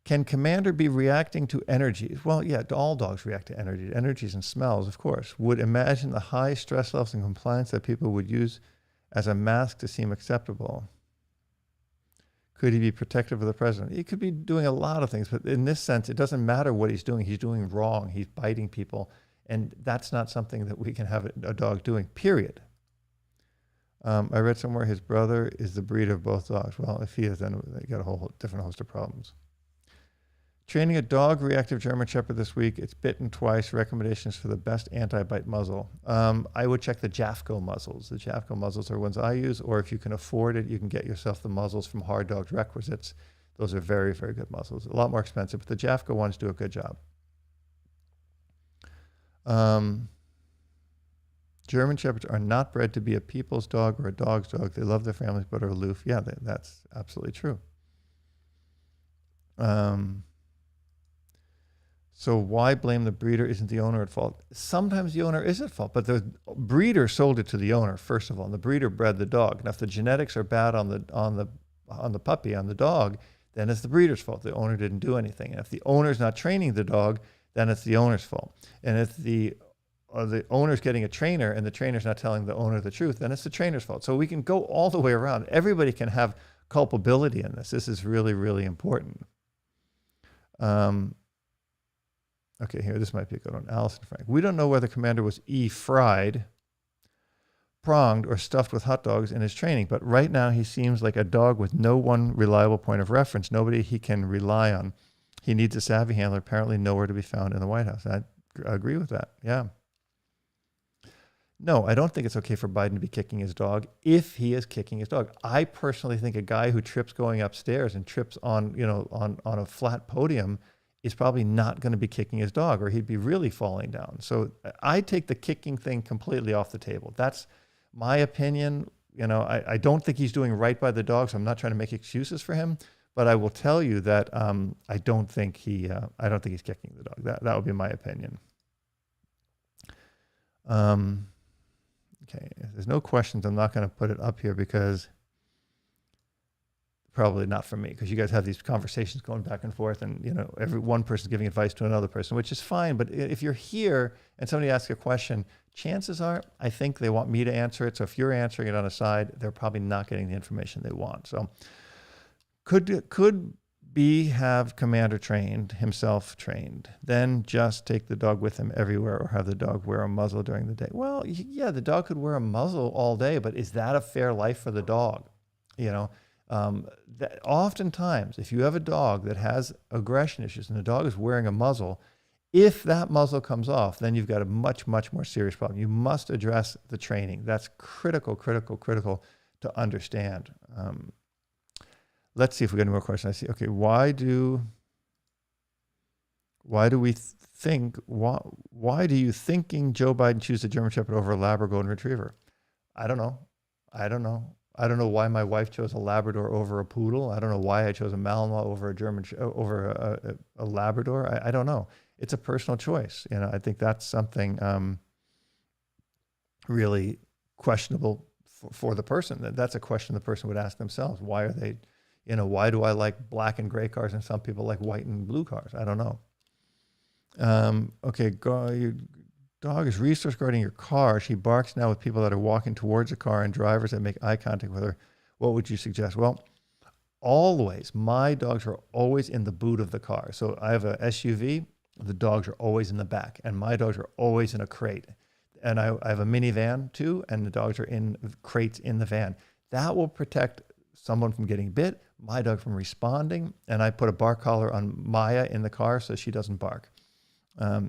[SPEAKER 1] Can Commander be reacting to energies? Well, yeah, all dogs react to energies and smells, of course. Would imagine the high stress levels and compliance that people would use as a mask to seem acceptable? Could he be protective of the president? He could be doing a lot of things, but in this sense, it doesn't matter what he's doing. He's doing wrong. He's biting people. And that's not something that we can have a dog doing, period. I read somewhere his brother is the breeder of both dogs. Well, if he is, then they got a whole different host of problems. Training a dog reactive German Shepherd this week. It's bitten twice. Recommendations for the best anti-bite muzzle. I would check the Jafco muzzles. The Jafco muzzles are ones I use, or if you can afford it, you can get yourself the muzzles from Hard Dogs Requisites. Those are very, very good muzzles. A lot more expensive, but the Jafco ones do a good job. German Shepherds are not bred to be a people's dog or a dog's dog. They love their families but are aloof. Yeah, that's absolutely true. So why blame the breeder? Isn't the owner at fault? Sometimes the owner is at fault, but the breeder sold it to the owner, first of all, and the breeder bred the dog. Now, if the genetics are bad on the puppy, on the dog, then it's the breeder's fault. The owner didn't do anything. And if the owner's not training the dog, then it's the owner's fault. And if the owner's getting a trainer and the trainer's not telling the owner the truth, then it's the trainer's fault. So we can go all the way around. Everybody can have culpability in this. This is really, really important. Okay, here, this might be a good one. Allison Frank. We don't know whether Commander was fried, pronged, or stuffed with hot dogs in his training, but right now he seems like a dog with no one reliable point of reference, nobody he can rely on. He needs a savvy handler, apparently nowhere to be found in the White House. I agree with that, yeah. No, I don't think it's okay for Biden to be kicking his dog if he is kicking his dog. I personally think a guy who trips going upstairs and trips on a flat podium is probably not going to be kicking his dog, or he'd be really falling down. So I take the kicking thing completely off the table. That's my opinion. I don't think he's doing right by the dog, so I'm not trying to make excuses for him. But I will tell you that I don't think he's kicking the dog. That would be my opinion. Okay, if there's no questions, I'm not going to put it up here because probably not for me, because you guys have these conversations going back and forth, and every one person's giving advice to another person, which is fine. But if you're here and somebody asks a question, chances are I think they want me to answer it. So if you're answering it on a side, they're probably not getting the information they want. So could B have Commander trained, himself trained, then just take the dog with him everywhere, or have the dog wear a muzzle during the day? Well, yeah, the dog could wear a muzzle all day, but is that a fair life for the dog? That oftentimes, if you have a dog that has aggression issues and the dog is wearing a muzzle, if that muzzle comes off, then you've got a much, much more serious problem. You must address the training. That's critical to understand. Let's see if we get any more questions. I see. Okay, why do you thinking Joe Biden choose a German Shepherd over a Labrador Golden Retriever? I don't know. I don't know why my wife chose a Labrador over a Poodle. I don't know why I chose a Malinois over a Labrador. I don't know. It's a personal choice. I think that's something really questionable for the person. That's a question the person would ask themselves. Why are they, why do I like black and gray cars and some people like white and blue cars? I don't know. Okay, your dog is resource guarding your car. She barks now with people that are walking towards the car and drivers that make eye contact with her. What would you suggest? Well, always, my dogs are always in the boot of the car. So I have a SUV. The dogs are always in the back, and my dogs are always in a crate. And I have a minivan too, and the dogs are in crates in the van. That will protect someone from getting bit, my dog from responding, and I put a bark collar on Maya in the car so she doesn't bark.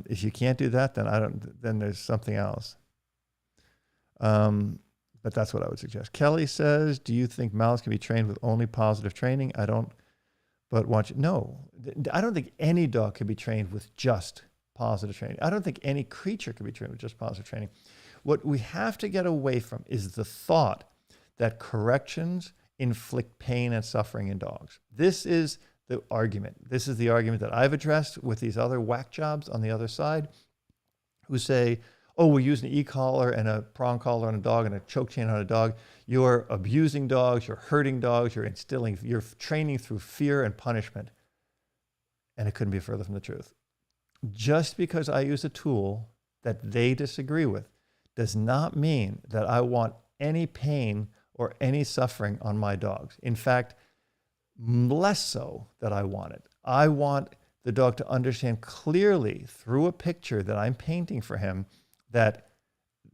[SPEAKER 1] If you can't do that, then there's something else. But that's what I would suggest. Kelly says, do you think mouths can be trained with only positive training? I don't, but no, I don't think any dog can be trained with just positive training. I don't think any creature can be trained with just positive training. What we have to get away from is the thought that corrections inflict pain and suffering in dogs. This is the argument. This is the argument that I've addressed with these other whack jobs on the other side who say, oh, we're using an e-collar and a prong collar on a dog and a choke chain on a dog. You're abusing dogs, you're hurting dogs, you're training through fear and punishment. And it couldn't be further from the truth. Just because I use a tool that they disagree with does not mean that I want any pain or any suffering on my dogs. In fact, less so that I want it. I want the dog to understand clearly through a picture that I'm painting for him that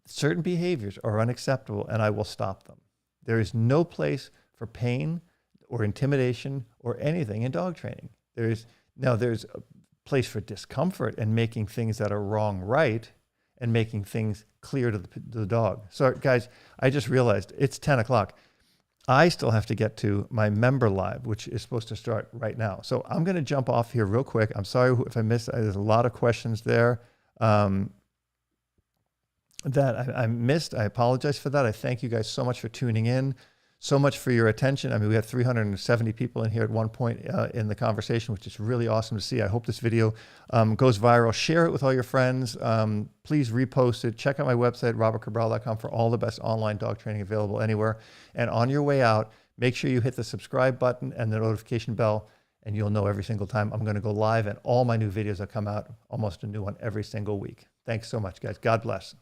[SPEAKER 1] certain behaviors are unacceptable and I will stop them. There is no place for pain or intimidation or anything in dog training. There's a place for discomfort and making things that are wrong right and making things clear to the dog. So guys, I just realized it's 10 o'clock. I still have to get to my member live, which is supposed to start right now. So I'm going to jump off here real quick. I'm sorry if I missed. There's a lot of questions there that I missed. I apologize for that. I thank you guys so much for tuning in, so much for your attention. I mean, we had 370 people in here at one point in the conversation, which is really awesome to see. I hope this video goes viral. Share it with all your friends. Please repost it. Check out my website, robertcabral.com, for all the best online dog training available anywhere. And on your way out, make sure you hit the subscribe button and the notification bell, and you'll know every single time I'm going to go live, and all my new videos that come out, almost a new one every single week. Thanks so much, guys. God bless.